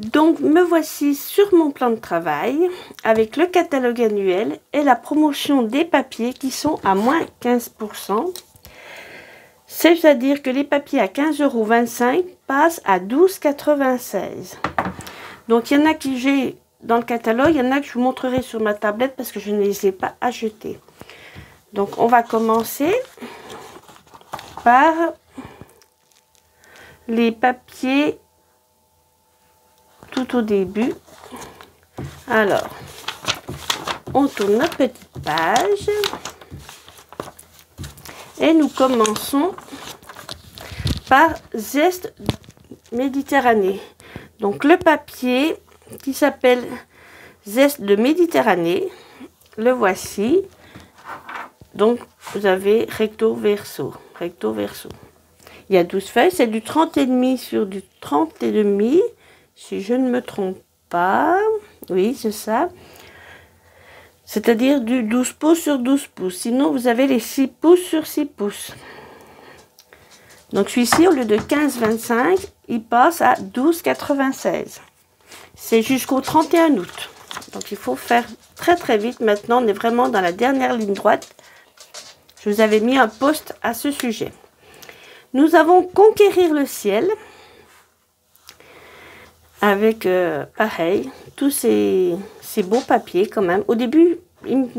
Donc me voici sur mon plan de travail avec le catalogue annuel et la promotion des papiers qui sont à moins 15%. C'est-à-dire que les papiers à 15,25 € passent à 12,96 €. Donc il y en a que j'ai dans le catalogue, il y en a que je vous montrerai sur ma tablette parce que je ne les ai pas achetés. Donc on va commencer par les papiers tout au début. Alors, on tourne notre petite page et nous commençons par Zeste Méditerranée. Donc le papier qui s'appelle Zeste de Méditerranée, le voici. Donc vous avez recto verso, recto verso. Il y a 12 feuilles, c'est du 30,5 sur du 30,5, si je ne me trompe pas. Oui, c'est ça. C'est-à-dire du 12 pouces sur 12 pouces. Sinon, vous avez les 6 pouces sur 6 pouces. Donc celui-ci, au lieu de 15,25, il passe à 12,96. C'est jusqu'au 31 août. Donc il faut faire très très vite. Maintenant, on est vraiment dans la dernière ligne droite. Je vous avais mis un post à ce sujet. Nous avons Conquérir le ciel. Avec, pareil, tous ces beaux papiers quand même. Au début, il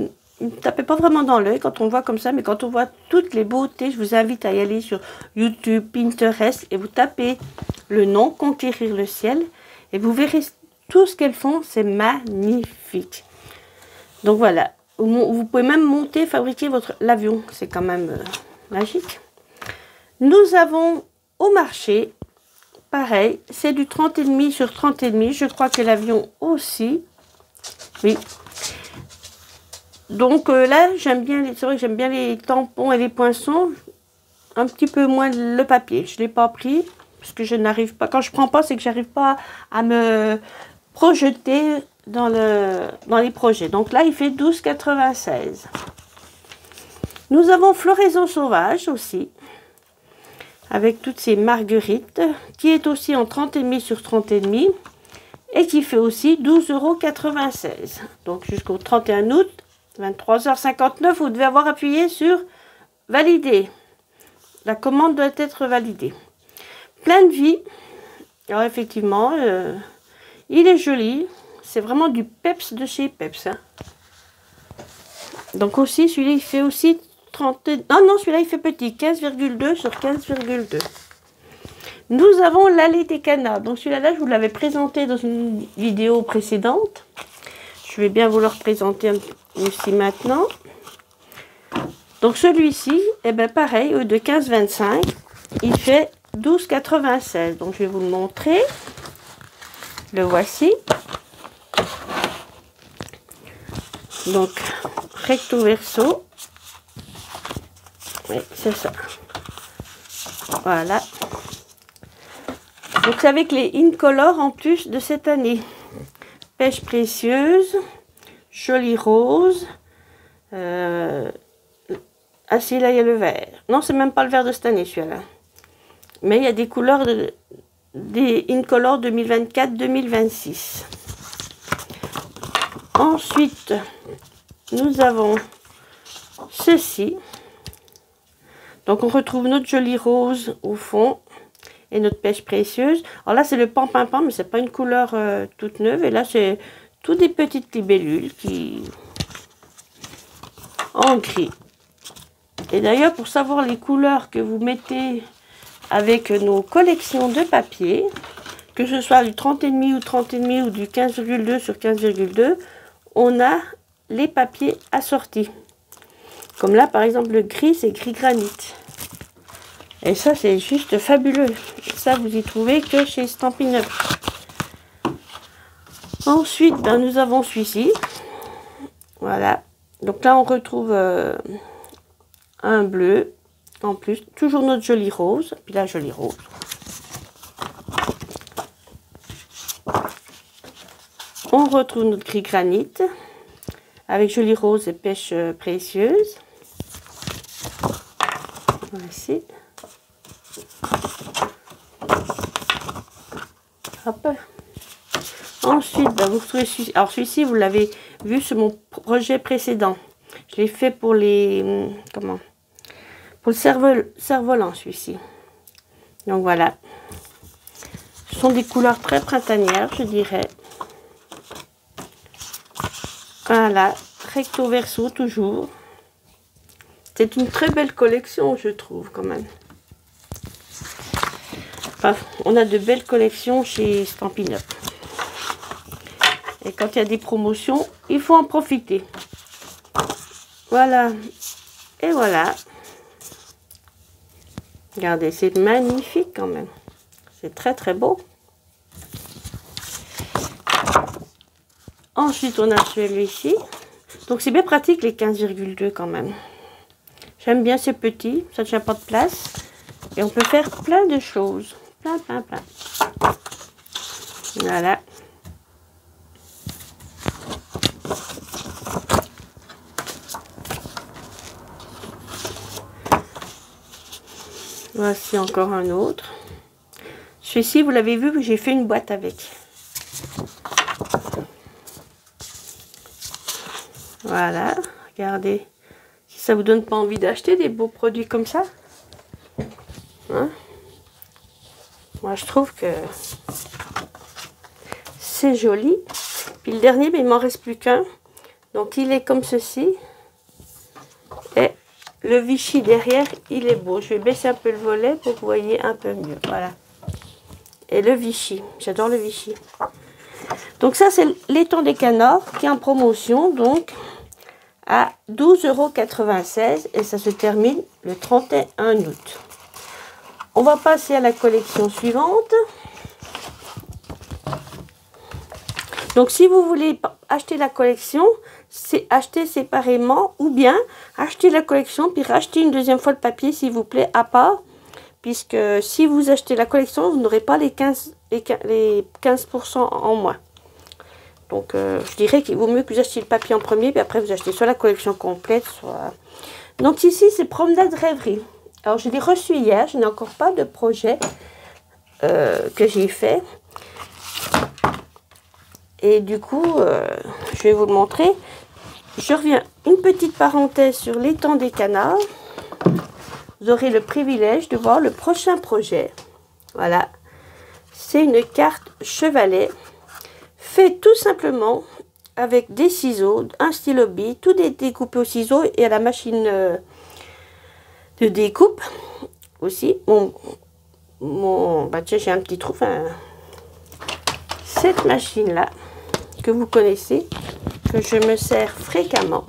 ne tapait pas vraiment dans l'œil quand on le voit comme ça. Mais quand on voit toutes les beautés, je vous invite à y aller sur YouTube, Pinterest. Et vous tapez le nom Conquérir le ciel. Et vous verrez tout ce qu'elles font. C'est magnifique. Donc voilà. Vous pouvez même monter, fabriquer l'avion. C'est quand même magique. Nous avons au marché, pareil, c'est du 30,5 sur 30,5. Je crois que l'avion aussi. Oui. Donc là, j'aime bien, c'est vrai que j'aime bien les tampons et les poinçons. Un petit peu moins le papier. Je ne l'ai pas pris parce que je n'arrive pas. Quand je ne prends pas, c'est que j'arrive pas à me projeter dans les projets. Donc là, il fait 12,96. Nous avons Floraison sauvage aussi, avec toutes ces marguerites, qui est aussi en 30,5 sur 30,5 et qui fait aussi 12,96 €. Donc jusqu'au 31 août, 23h59, vous devez avoir appuyé sur valider. La commande doit être validée. Plein de vie. Alors effectivement, il est joli. C'est vraiment du Peps de chez Peps. Hein. Donc aussi, celui-là, il fait aussi 30... Ah non, celui-là, il fait petit. 15,2 sur 15,2. Nous avons l'allée des canards. Donc celui-là, je vous l'avais présenté dans une vidéo précédente. Je vais bien vous le représenter aussi maintenant. Donc celui-ci, eh ben pareil, de 15,25, il fait 12,96. Donc je vais vous le montrer. Le voici. Donc recto verso. Oui, c'est ça. Voilà. Donc c'est avec les Incolor en plus de cette année. Pêche précieuse, joli rose. Ah si, là il y a le vert. Non, c'est même pas le vert de cette année celui-là. Mais il y a des couleurs des Incolor 2024-2026. Ensuite, nous avons ceci. Donc on retrouve notre joli rose au fond et notre pêche précieuse. Alors là c'est le pampinpin, mais c'est pas une couleur toute neuve. Et là c'est toutes des petites libellules qui en gris. Et d'ailleurs pour savoir les couleurs que vous mettez avec nos collections de papier, que ce soit du 30,5 ou 30,5 ou du 15,2 sur 15,2, on a les papiers assortis. Comme là, par exemple, le gris, c'est gris granit. Et ça, c'est juste fabuleux. Ça, vous y trouvez que chez Stampin' Up. Ensuite, ben, nous avons celui-ci. Voilà. Donc là, on retrouve un bleu. En plus, toujours notre joli rose. Puis là, joli rose. On retrouve notre gris granit. Avec joli rose et pêche précieuse. Voici. Hop. Ensuite, ben, vous trouvez celui-ci. Alors celui-ci, vous l'avez vu sur mon projet précédent. Je l'ai fait pour les... Comment? Pour le cerf-volant, celui-ci. Donc voilà. Ce sont des couleurs très printanières, je dirais. Voilà. Recto verso, toujours. C'est une très belle collection, je trouve, quand même. Enfin, on a de belles collections chez Stampin' Up. Et quand il y a des promotions, il faut en profiter. Voilà. Et voilà. Regardez, c'est magnifique quand même. C'est très très beau. Ensuite, on a celui-ci. Donc, c'est bien pratique les 15,2 quand même. J'aime bien ces petits. Ça ne tient pas de place. Et on peut faire plein de choses. Plein. Voilà. Voici encore un autre. Celui-ci, vous l'avez vu, j'ai fait une boîte avec. Voilà, regardez. Si ça vous donne pas envie d'acheter des beaux produits comme ça. Hein? Moi, je trouve que c'est joli. Puis le dernier, mais il m'en reste plus qu'un. Donc, il est comme ceci. Et le Vichy derrière, il est beau. Je vais baisser un peu le volet pour que vous voyez un peu mieux. Voilà. Et le Vichy. J'adore le Vichy. Donc ça, c'est l'étang des canards qui est en promotion. Donc, à 12,96 € et ça se termine le 31 août. On va passer à la collection suivante. Donc, si vous voulez acheter la collection, c'est acheter séparément ou bien acheter la collection puis racheter une deuxième fois le papier, s'il vous plaît, à part. Puisque si vous achetez la collection, vous n'aurez pas les 15% en moins. Donc, je dirais qu'il vaut mieux que vous achetiez le papier en premier, puis après vous achetez soit la collection complète, soit... Donc ici, c'est Promenade Rêverie. Alors, je l'ai reçu hier, je n'ai encore pas de projet que j'ai fait. Et du coup, je vais vous le montrer. Je reviens, une petite parenthèse sur l'étang des canards. Vous aurez le privilège de voir le prochain projet. Voilà. C'est une carte chevalet. Fait tout simplement avec des ciseaux, un stylo bille, tout est découpé au ciseau et à la machine de découpe aussi. Bah tiens, j'ai un petit trou. Enfin, cette machine là que vous connaissez, que je me sers fréquemment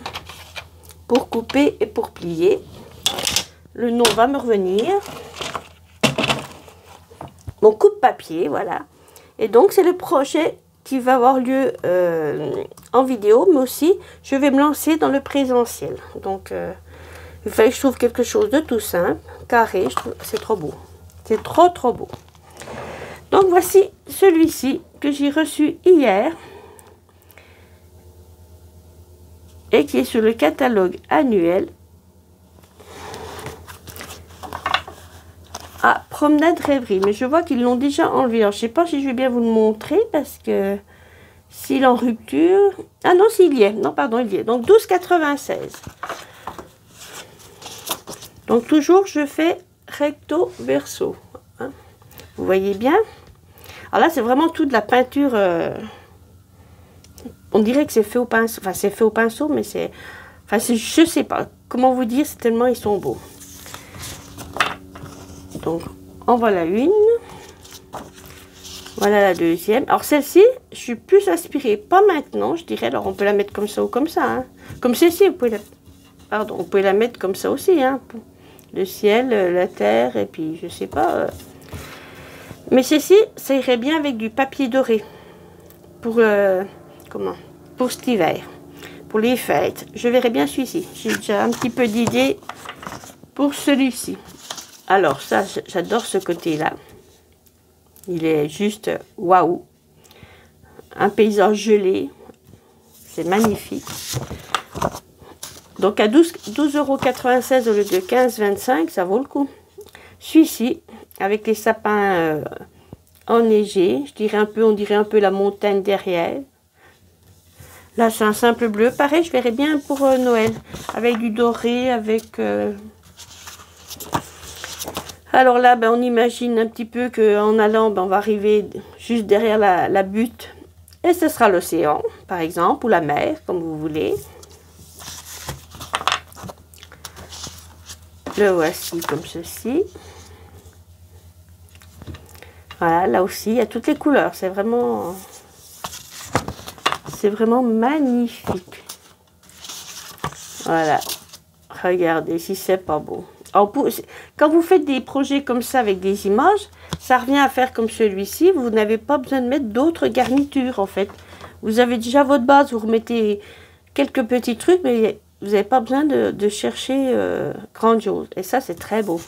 pour couper et pour plier. Le nom va me revenir. Mon coupe-papier, voilà. Et donc c'est le projet qui va avoir lieu en vidéo, mais aussi je vais me lancer dans le présentiel. Donc il fallait que je trouve quelque chose de tout simple, carré. C'est trop beau, c'est trop beau. Donc voici celui-ci que j'ai reçu hier et qui est sur le catalogue annuel à Promenade Rêverie, mais je vois qu'ils l'ont déjà enlevé. Alors, je ne sais pas si je vais bien vous le montrer parce que s'il est en rupture... Ah non, s'il y est. Non, pardon, il y est. Donc, 12,96 €. Donc, toujours, je fais recto verso. Hein. Vous voyez bien? Alors là, c'est vraiment toute la peinture... on dirait que c'est fait au pinceau. Enfin, c'est fait au pinceau, mais c'est... Enfin, je ne sais pas comment vous dire, c'est tellement ils sont beaux. Donc, en voilà une. Voilà la deuxième. Alors, celle-ci, je suis plus inspirée. Pas maintenant, je dirais. Alors, on peut la mettre comme ça ou comme ça. Hein. Comme celle-ci, vous pouvez la... Pardon, vous pouvez la mettre comme ça aussi. Hein. Le ciel, la terre, et puis, je sais pas. Mais celle-ci, ça irait bien avec du papier doré. Pour, comment? Pour cet hiver. Pour les fêtes. Je verrai bien celui-ci. J'ai déjà un petit peu d'idée pour celui-ci. Alors ça, j'adore ce côté-là. Il est juste waouh. Un paysage gelé. C'est magnifique. Donc à 12,96 € au lieu de 15,25 €, ça vaut le coup. Celui-ci, avec les sapins enneigé. Je dirais un peu, on dirait un peu la montagne derrière. Là, c'est un simple bleu. Pareil, je verrais bien pour Noël. Avec du doré, avec... Alors là, ben, on imagine un petit peu qu'en allant, ben, on va arriver juste derrière la butte. Et ce sera l'océan, par exemple, ou la mer, comme vous voulez. Le voici comme ceci. Voilà, là aussi, il y a toutes les couleurs. C'est vraiment magnifique. Voilà. Regardez si c'est pas beau. Alors, quand vous faites des projets comme ça avec des images, ça revient à faire comme celui-ci. Vous n'avez pas besoin de mettre d'autres garnitures, en fait. Vous avez déjà votre base, vous remettez quelques petits trucs, mais vous n'avez pas besoin de chercher grandiose. Et ça, c'est très beau.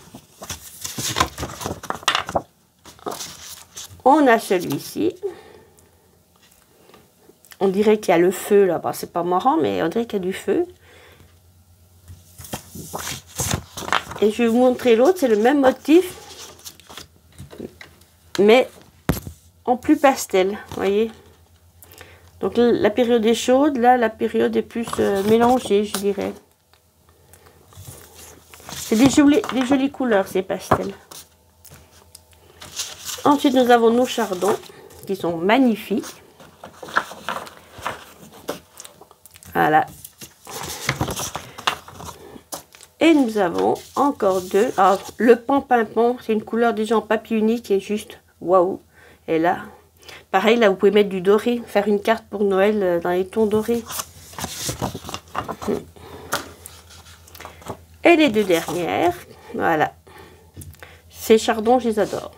On a celui-ci. On dirait qu'il y a le feu là-bas. C'est pas marrant, mais on dirait qu'il y a du feu. Et je vais vous montrer l'autre. C'est le même motif, mais en plus pastel. Vous voyez? Donc la période est chaude. Là, la période est plus mélangée, je dirais. C'est des jolies couleurs, ces pastels. Ensuite, nous avons nos chardons qui sont magnifiques. Voilà. Et nous avons encore deux. Alors, le pan-pimpon, c'est une couleur déjà en papier unique qui est juste waouh. Et là, pareil, là, vous pouvez mettre du doré, faire une carte pour Noël dans les tons dorés. Et les deux dernières, voilà. Ces chardons, je les adore.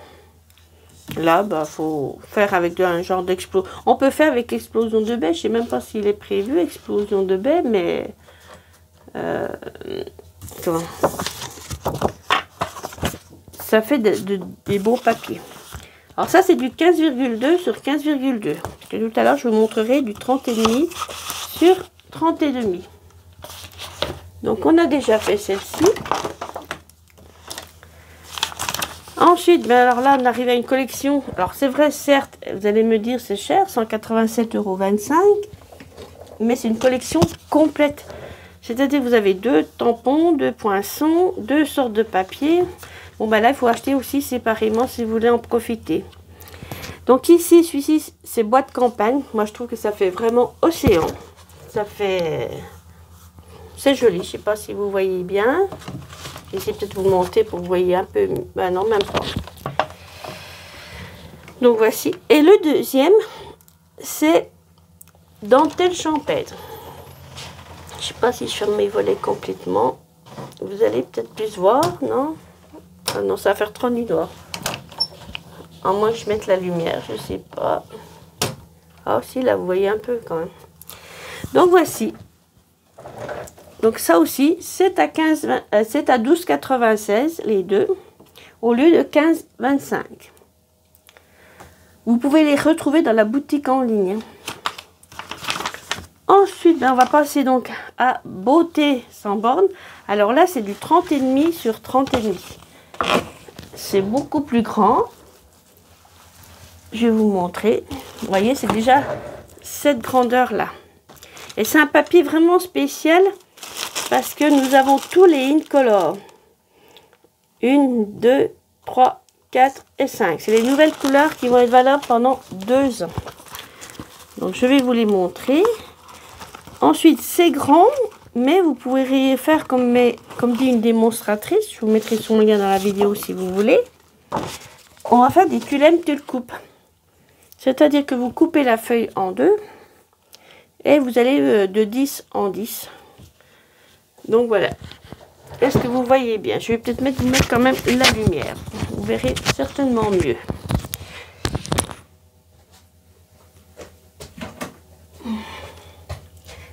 Là, bah, faut faire avec un genre d'explosion. On peut faire avec explosion de baie. Je sais même pas s'il est prévu, explosion de baie, mais... comment? Ça fait des beaux papiers. Alors ça, c'est du 15,2 sur 15,2. Parce que tout à l'heure, je vous montrerai du 30,5 sur 30,5. Donc, on a déjà fait celle-ci. Ensuite, ben alors là, on arrive à une collection. Alors, c'est vrai, certes, vous allez me dire, c'est cher, 187,25 €. Mais c'est une collection complète. C'est-à-dire que vous avez 2 tampons, 2 poinçons, 2 sortes de papier. Bon, ben là, il faut acheter aussi séparément si vous voulez en profiter. Donc ici, celui-ci, c'est bois de campagne. Moi, je trouve que ça fait vraiment océan. Ça fait... C'est joli, je ne sais pas si vous voyez bien. J'essaie peut-être de vous monter pour que vous voyez un peu... Ben non, même pas. Donc voici. Et le deuxième, c'est dentelle champêtre. Je ne sais pas si je ferme mes volets complètement. Vous allez peut-être plus voir, non? Ah non, ça va faire trop nuit noir. À moins que je mette la lumière, je ne sais pas. Ah si, là, vous voyez un peu quand même. Donc voici. Donc ça aussi, c'est à 12,96 les deux, au lieu de 15,25. Vous pouvez les retrouver dans la boutique en ligne. Ensuite, ben, on va passer donc à Beauté sans borne. Alors là, c'est du 30,5 sur 30,5. C'est beaucoup plus grand. Je vais vous montrer. Vous voyez, c'est déjà cette grandeur-là. Et c'est un papier vraiment spécial parce que nous avons tous les Incolor. 1, 2, 3, 4 et 5. C'est les nouvelles couleurs qui vont être valables pendant 2 ans. Donc, je vais vous les montrer. Ensuite, c'est grand, mais vous pouvez faire comme dit une démonstratrice. Je vous mettrai son lien dans la vidéo si vous voulez. On va faire des tulèmes tulle-coupe. C'est-à-dire que vous coupez la feuille en deux et vous allez de 10 en 10. Donc voilà. Est-ce que vous voyez bien? Je vais peut-être mettre quand même la lumière. Vous verrez certainement mieux.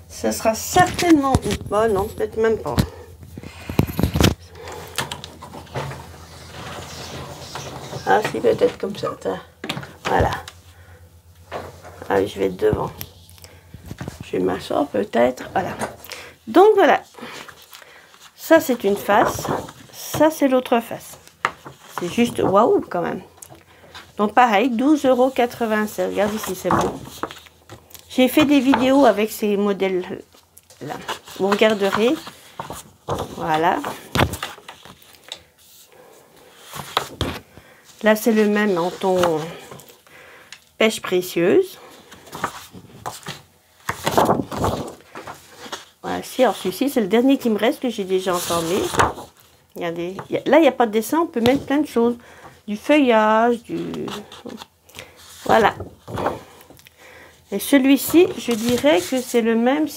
Ça sera certainement... Bon, non, peut-être même pas. Ah si, peut-être comme ça. Voilà. Ah, je vais être devant. Je vais m'asseoir peut-être. Voilà. Donc voilà. Ça, c'est une face. Ça, c'est l'autre face. C'est juste waouh quand même. Donc pareil, 12,96 €. Regarde ici, c'est bon. J'ai fait des vidéos avec ces modèles-là. Vous regarderez. Voilà. Là, c'est le même en ton pêche précieuse. Voici, alors celui-ci, c'est le dernier qui me reste, que j'ai déjà entamé. Regardez, là, il n'y a pas de dessin, on peut mettre plein de choses. Du feuillage, Voilà. Et celui-ci, je dirais que c'est le même,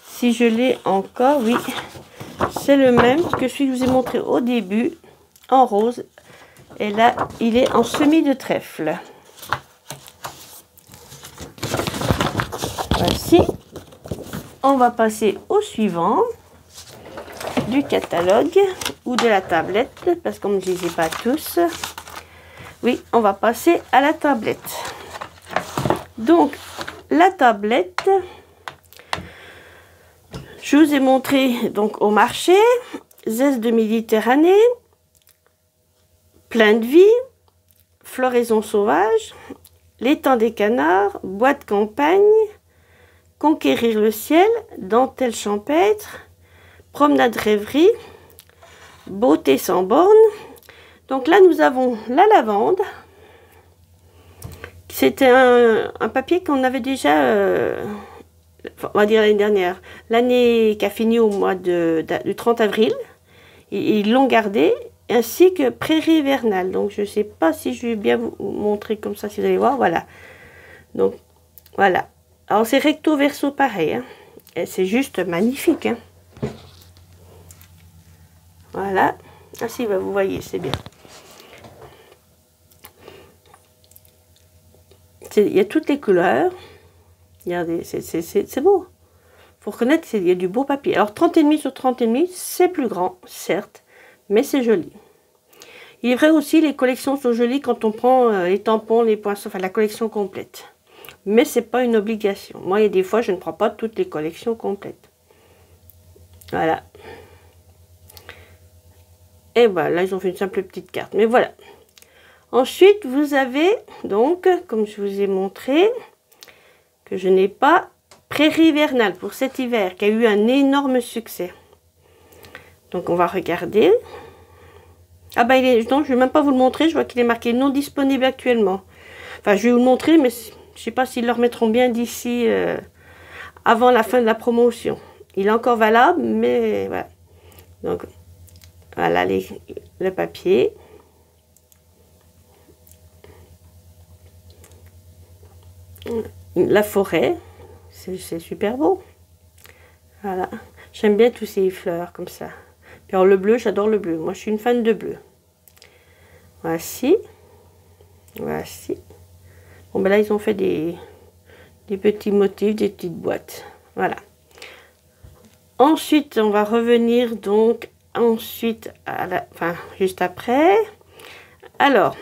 si je l'ai encore, oui. C'est le même que celui que je vous ai montré au début, en rose. Et là, il est en semis de trèfle. Voici. On va passer au suivant du catalogue ou de la tablette, parce que je ne les ai pas tous. Oui, on va passer à la tablette. Donc, la tablette, je vous ai montré donc au marché, zeste de Méditerranée, plein de vie, floraison sauvage, l'étang des canards, bois de campagne, conquérir le ciel, dentelle champêtre, promenade rêverie, beauté sans borne. Donc là, nous avons la lavande. C'était un papier qu'on avait déjà, on va dire l'année dernière, l'année qui a fini au mois du 30 avril. Ils l'ont gardé, ainsi que prairie hivernale. Donc je ne sais pas si je vais bien vous montrer comme ça, si vous allez voir. Voilà. Donc voilà. Alors c'est recto verso pareil. Hein. Et c'est juste magnifique. Hein. Voilà. Ah si, bah, vous voyez, c'est bien. Il y a toutes les couleurs. Regardez, c'est beau. Il faut reconnaître qu'il y a du beau papier. Alors 30,5 sur 30,5, c'est plus grand, certes, mais c'est joli. Il est vrai aussi, les collections sont jolies quand on prend les tampons, les poinçons, enfin la collection complète. Mais c'est pas une obligation. Moi, il y a des fois, je ne prends pas toutes les collections complètes. Voilà. Et voilà, là, ils ont fait une simple petite carte. Mais voilà. Ensuite, vous avez, donc, comme je vous ai montré, que je n'ai pas, prairie hivernale pour cet hiver, qui a eu un énorme succès. Donc, on va regarder. Ah bah, non, je ne vais même pas vous le montrer. Je vois qu'il est marqué non disponible actuellement. Enfin, je vais vous le montrer, mais je ne sais pas s'ils le remettront bien d'ici avant la fin de la promotion. Il est encore valable, mais voilà. Donc, voilà le papier. La forêt, c'est super beau. Voilà. J'aime bien tous ces fleurs comme ça. Puis alors le bleu, j'adore le bleu. Moi, je suis une fan de bleu. Voici. Voici. Bon, ben là, ils ont fait des petits motifs, des petites boîtes. Voilà. Ensuite, on va revenir donc ensuite à enfin, juste après. Alors,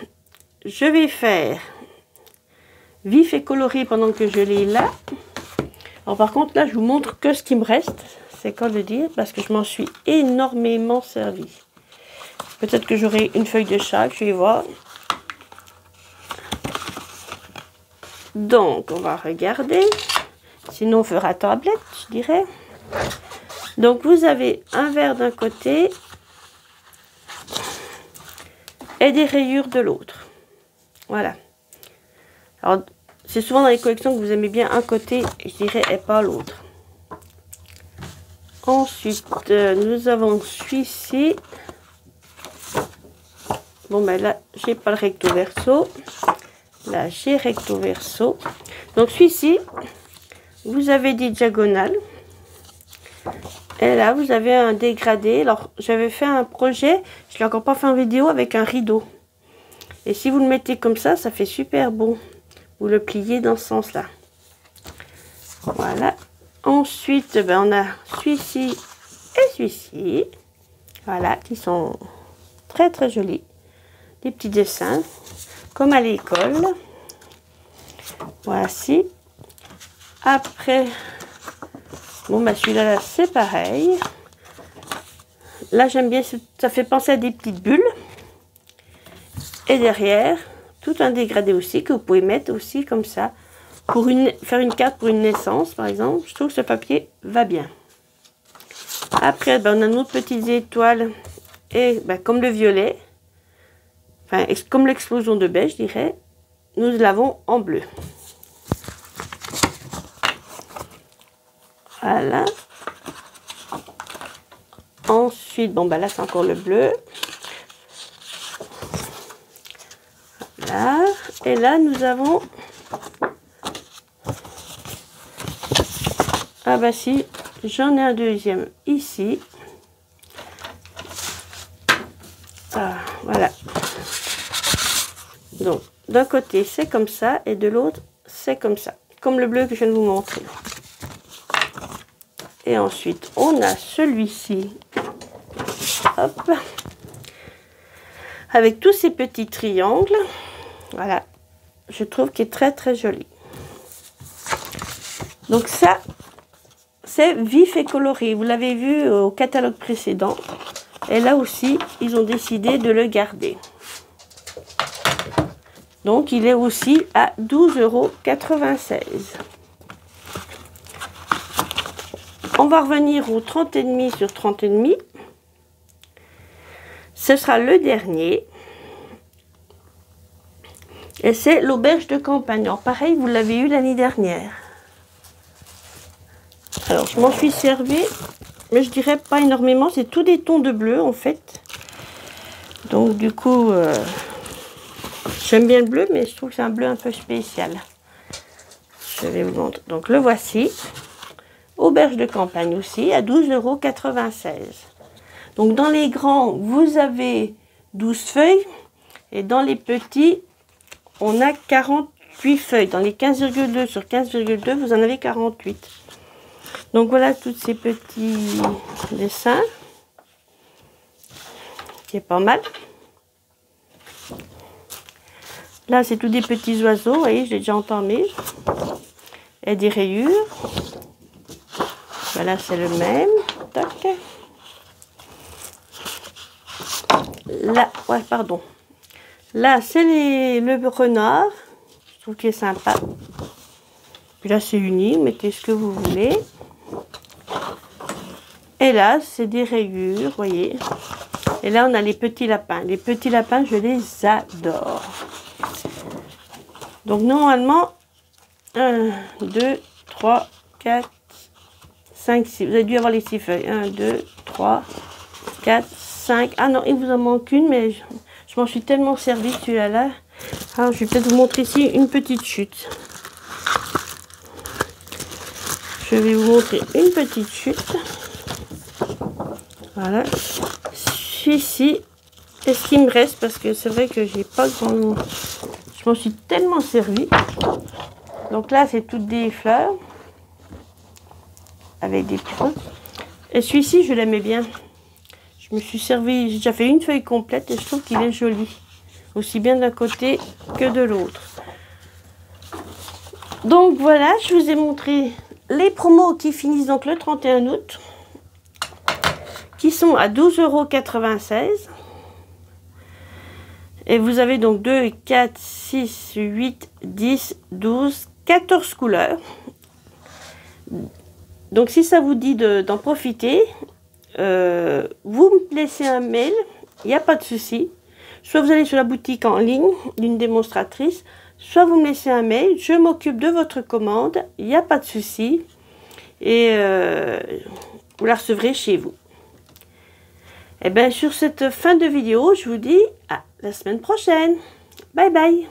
je vais faire vif et coloré pendant que je l'ai là. Alors par contre, là, je vous montre que ce qui me reste. C'est quand le dire, parce que je m'en suis énormément servi. Peut-être que j'aurai une feuille de chaque, je vais voir. Donc, on va regarder. Sinon, on fera tablette, je dirais. Donc, vous avez un vert d'un côté et des rayures de l'autre. Voilà. Alors, c'est souvent dans les collections que vous aimez bien un côté, je dirais, et pas l'autre. Ensuite, nous avons celui-ci. Bon, ben là, j'ai pas le recto verso. Là, j'ai recto verso. Donc, celui-ci, vous avez des diagonales. Et là, vous avez un dégradé. Alors, j'avais fait un projet, je l'ai encore pas fait en vidéo, avec un rideau. Et si vous le mettez comme ça fait super beau. Vous le pliez dans ce sens-là. Voilà. Ensuite, ben, on a celui-ci et celui-ci. Voilà, qui sont très très jolis. Des petits dessins, comme à l'école. Voici. Après, bon, ben celui-là, c'est pareil. Là, j'aime bien, ça fait penser à des petites bulles. Et derrière, tout un dégradé aussi que vous pouvez mettre aussi comme ça. Pour faire une carte pour une naissance, par exemple. Je trouve que ce papier va bien. Après, ben, on a nos petites étoiles. Et ben, comme le violet, enfin, comme l'explosion de beige, je dirais, nous l'avons en bleu. Voilà. Ensuite, bon, ben là, c'est encore le bleu. Voilà. Et là, nous avons... Ah bah si, j'en ai un deuxième ici. Ah, voilà. Donc, d'un côté, c'est comme ça, et de l'autre, c'est comme ça. Comme le bleu que je viens de vous montrer. Et ensuite, on a celui-ci. Hop. Avec tous ces petits triangles. Voilà. Je trouve qu'il est très, très joli. Donc ça... c'est vif et coloré. Vous l'avez vu au catalogue précédent. Et là aussi, ils ont décidé de le garder. Donc, il est aussi à 12,96 €. On va revenir au 30,5 sur 30,5. Ce sera le dernier. Et c'est l'auberge de campagne. Alors, pareil, vous l'avez eu l'année dernière. Alors, je m'en suis servi, mais je dirais pas énormément. C'est tous des tons de bleu, en fait. Donc, du coup, j'aime bien le bleu, mais je trouve que c'est un bleu un peu spécial. Je vais vous montrer. Donc, le voici. Auberge de campagne aussi, à 12,96 €. Donc, dans les grands, vous avez 12 feuilles. Et dans les petits, on a 48 feuilles. Dans les 15,2 sur 15,2, vous en avez 48. Donc voilà tous ces petits dessins, qui est pas mal. Là, c'est tous des petits oiseaux, vous voyez, je l'ai déjà entamé. Et des rayures. Voilà, c'est le même. Tac. Là, ouais, pardon. Là, c'est le renard. Je trouve qu'il est sympa. Puis là, c'est uni, mettez ce que vous voulez. Et là, c'est des rayures, vous voyez. Et là, on a les petits lapins. Les petits lapins, je les adore. Donc, normalement, 1, 2, 3, 4, 5, 6. Vous avez dû avoir les 6 feuilles. 1, 2, 3, 4, 5. Ah non, il vous en manque une, mais je m'en suis tellement servi celui-là. Alors, je vais peut-être vous montrer ici une petite chute. Je vais vous montrer une petite chute. Voilà. Celui-ci est ce qu'il me reste parce que c'est vrai que j'ai pas grand... Je m'en suis tellement servi. Donc là, c'est toutes des fleurs. Avec des petits. Et celui-ci, je l'aimais bien. Je me suis servi... J'ai déjà fait une feuille complète et je trouve qu'il est joli. Aussi bien d'un côté que de l'autre. Donc voilà, je vous ai montré les promos qui finissent donc le 31 août. Qui sont à 12,96 €. Et vous avez donc 2, 4, 6, 8, 10, 12, 14 couleurs. Donc si ça vous dit d'en profiter, vous me laissez un mail, il n'y a pas de souci. Soit vous allez sur la boutique en ligne d'une démonstratrice, soit vous me laissez un mail, je m'occupe de votre commande, il n'y a pas de souci. Et vous la recevrez chez vous. Et bien sur cette fin de vidéo, je vous dis à la semaine prochaine. Bye bye.